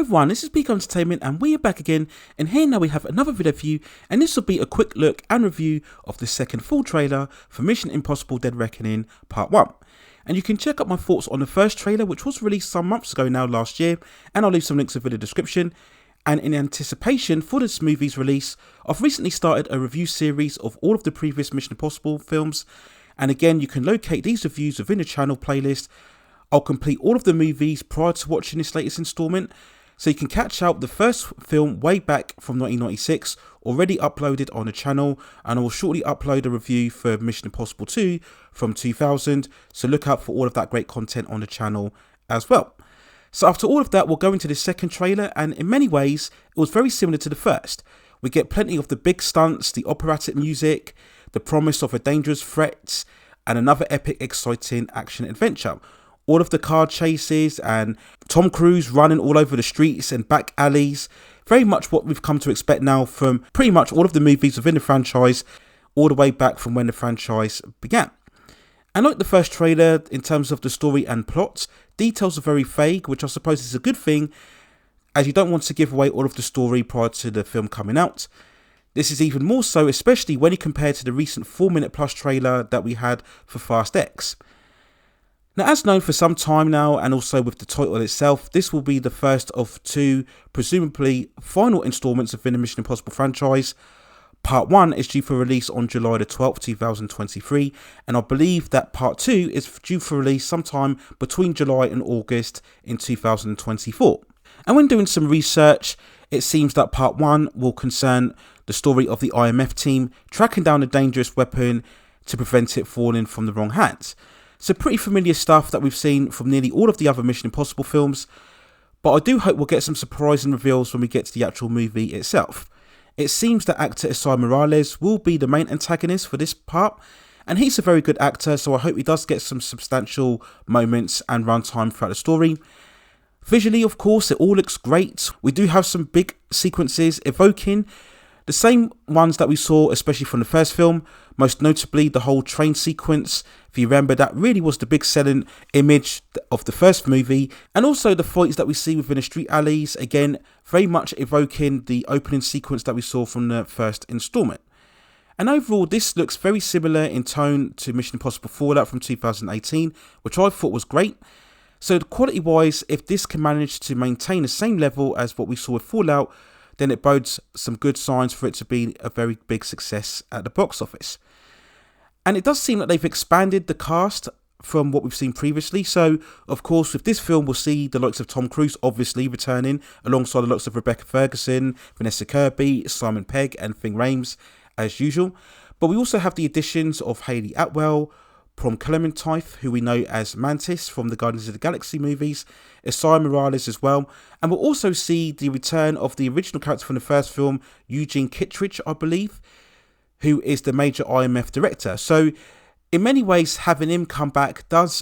Hello everyone, this is Pegg Entertainment and we are back again, and here now we have another video for you, and this will be a quick look and review of the second full trailer for Mission Impossible Dead Reckoning Part 1. And you can check out my thoughts on the first trailer, which was released some months ago now last year, and I'll leave some links in the description. And in anticipation for this movie's release, I've recently started a review series of all of the previous Mission Impossible films, and again you can locate these reviews within the channel playlist. I'll complete all of the movies prior to watching this latest installment, so you can catch out the first film way back from 1996, already uploaded on the channel, and I will shortly upload a review for Mission Impossible 2 from 2000, so look out for all of that great content on the channel as well. So after all of that, we'll go into the second trailer, and in many ways, it was very similar to the first. We get plenty of the big stunts, the operatic music, the promise of a dangerous threat, and another epic, exciting action adventure. All of the car chases and Tom Cruise running all over the streets and back alleys. Very much what we've come to expect now from pretty much all of the movies within the franchise, all the way back from when the franchise began. And like the first trailer, in terms of the story and plot, details are very vague, which I suppose is a good thing, as you don't want to give away all of the story prior to the film coming out. This is even more so, especially when you compare to the recent 4-minute plus trailer that we had for Fast X. Now, as known for some time now, and also with the title itself, this will be the first of two, presumably final installments within the Mission Impossible franchise. Part 1 is due for release on July the 12th, 2023, and I believe that Part 2 is due for release sometime between July and August in 2024. And when doing some research, it seems that Part 1 will concern the story of the IMF team tracking down a dangerous weapon to prevent it falling from the wrong hands. So pretty familiar stuff that we've seen from nearly all of the other Mission Impossible films, but I do hope we'll get some surprising reveals when we get to the actual movie itself. It seems that actor Esai Morales will be the main antagonist for this part, and he's a very good actor, so I hope he does get some substantial moments and runtime throughout the story. Visually, of course, it all looks great. We do have some big sequences evoking the same ones that we saw, especially from the first film, most notably the whole train sequence. If you remember, that really was the big selling image of the first movie, and also the fights that we see within the street alleys, again, very much evoking the opening sequence that we saw from the first installment. And overall, this looks very similar in tone to Mission Impossible Fallout from 2018, which I thought was great. So quality-wise, if this can manage to maintain the same level as what we saw with Fallout, then it bodes some good signs for it to be a very big success at the box office. And it does seem that they've expanded the cast from what we've seen previously. So, of course, with this film, we'll see the likes of Tom Cruise obviously returning, alongside the likes of Rebecca Ferguson, Vanessa Kirby, Simon Pegg, and Ving Rhames, as usual. But we also have the additions of Hayley Atwell, from Klemeintoff, who we know as Mantis from the Guardians of the Galaxy movies, Esai Morales as well, and we'll also see the return of the original character from the first film, Eugene Kittredge, I believe, who is the major IMF director. So in many ways, having him come back does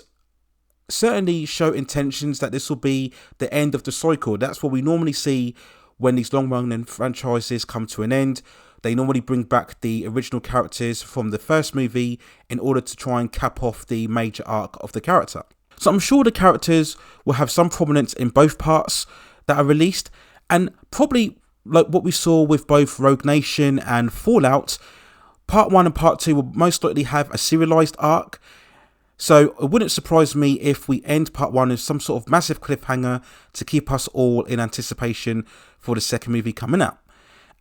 certainly show intentions that this will be the end of the cycle. That's what we normally see when these long-running franchises come to an end. They normally bring back the original characters from the first movie in order to try and cap off the major arc of the character. So I'm sure the characters will have some prominence in both parts that are released, and probably like what we saw with both Rogue Nation and Fallout, Part 1 and Part 2 will most likely have a serialized arc. So it wouldn't surprise me if we end Part 1 as some sort of massive cliffhanger to keep us all in anticipation for the second movie coming out.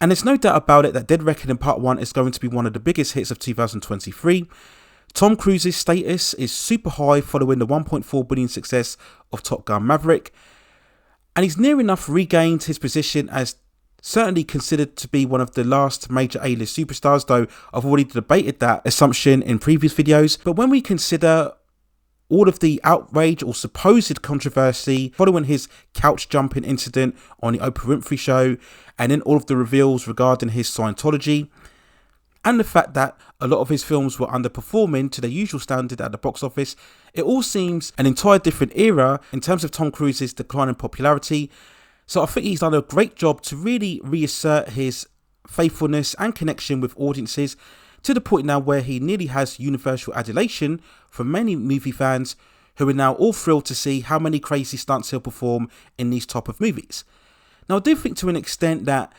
And there's no doubt about it that Dead Reckoning Part 1 is going to be one of the biggest hits of 2023. Tom Cruise's status is super high following the 1.4 billion success of Top Gun Maverick, and he's near enough regained his position as certainly considered to be one of the last major A-list superstars, though I've already debated that assumption in previous videos. But when we consider all of the outrage or supposed controversy following his couch jumping incident on the Oprah Winfrey Show, and then all of the reveals regarding his Scientology, and the fact that a lot of his films were underperforming to their usual standard at the box office, it all seems an entire different era in terms of Tom Cruise's decline in popularity. So I think he's done a great job to really reassert his faithfulness and connection with audiences, to the point now where he nearly has universal adulation from many movie fans, who are now all thrilled to see how many crazy stunts he'll perform in these type of movies. Now, I do think to an extent that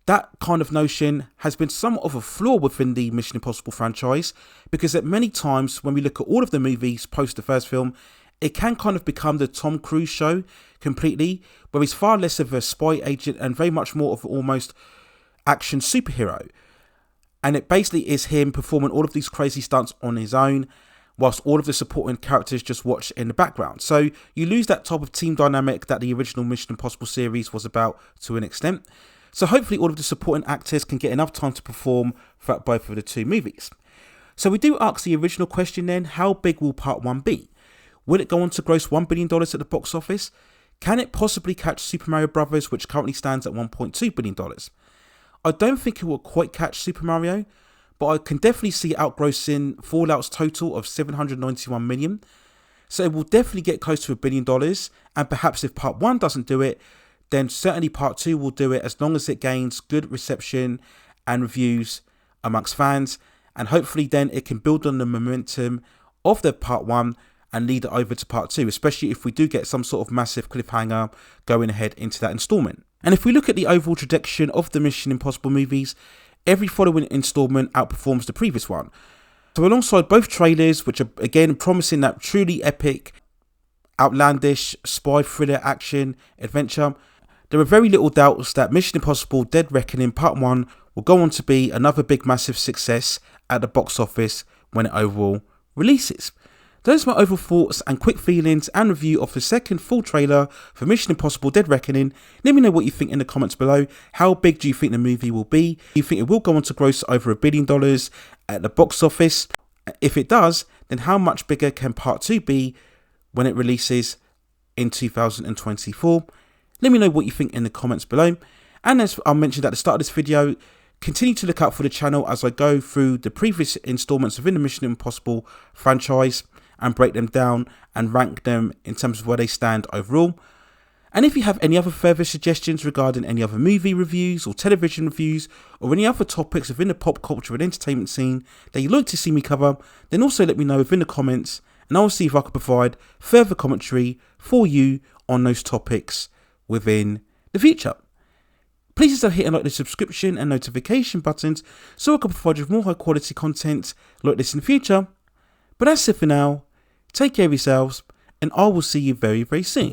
that kind of notion has been somewhat of a flaw within the Mission Impossible franchise, because at many times when we look at all of the movies post the first film, it can kind of become the Tom Cruise show completely, where he's far less of a spy agent and very much more of an almost action superhero. And it basically is him performing all of these crazy stunts on his own, whilst all of the supporting characters just watch in the background. So you lose that type of team dynamic that the original Mission Impossible series was about to an extent. So hopefully all of the supporting actors can get enough time to perform throughout both of the two movies. So we do ask the original question then, how big will part 1 be? Will it go on to gross $1 billion at the box office? Can it possibly catch Super Mario Bros., which currently stands at $1.2 billion? I don't think it will quite catch Super Mario, but I can definitely see it outgrossing Fallout's total of $791 million. So it will definitely get close to $1 billion, and perhaps if part 1 doesn't do it, then certainly part 2 will do it, as long as it gains good reception and reviews amongst fans, and hopefully then it can build on the momentum of the part 1 and lead it over to part 2, especially if we do get some sort of massive cliffhanger going ahead into that installment. And if we look at the overall trajectory of the Mission Impossible movies, every following installment outperforms the previous one. So alongside both trailers, which are again promising that truly epic, outlandish spy thriller action adventure, there are very little doubts that Mission Impossible Dead Reckoning Part 1 will go on to be another big massive success at the box office when it overall releases. Those are my overall thoughts and quick feelings and review of the second full trailer for Mission Impossible Dead Reckoning. Let me know what you think in the comments below. How big do you think the movie will be? Do you think it will go on to gross over $1 billion at the box office? If it does, then how much bigger can Part 2 be when it releases in 2024? Let me know what you think in the comments below. And as I mentioned at the start of this video, continue to look out for the channel as I go through the previous installments within the Mission Impossible franchise and break them down and rank them in terms of where they stand overall. And if you have any other further suggestions regarding any other movie reviews or television reviews or any other topics within the pop culture and entertainment scene that you'd like to see me cover, then also let me know within the comments, and I'll see if I can provide further commentary for you on those topics within the future. Please consider hitting like the subscription and notification buttons so I can provide you with more high quality content like this in the future. But that's it for now. Take care of yourselves, and I will see you very, very soon.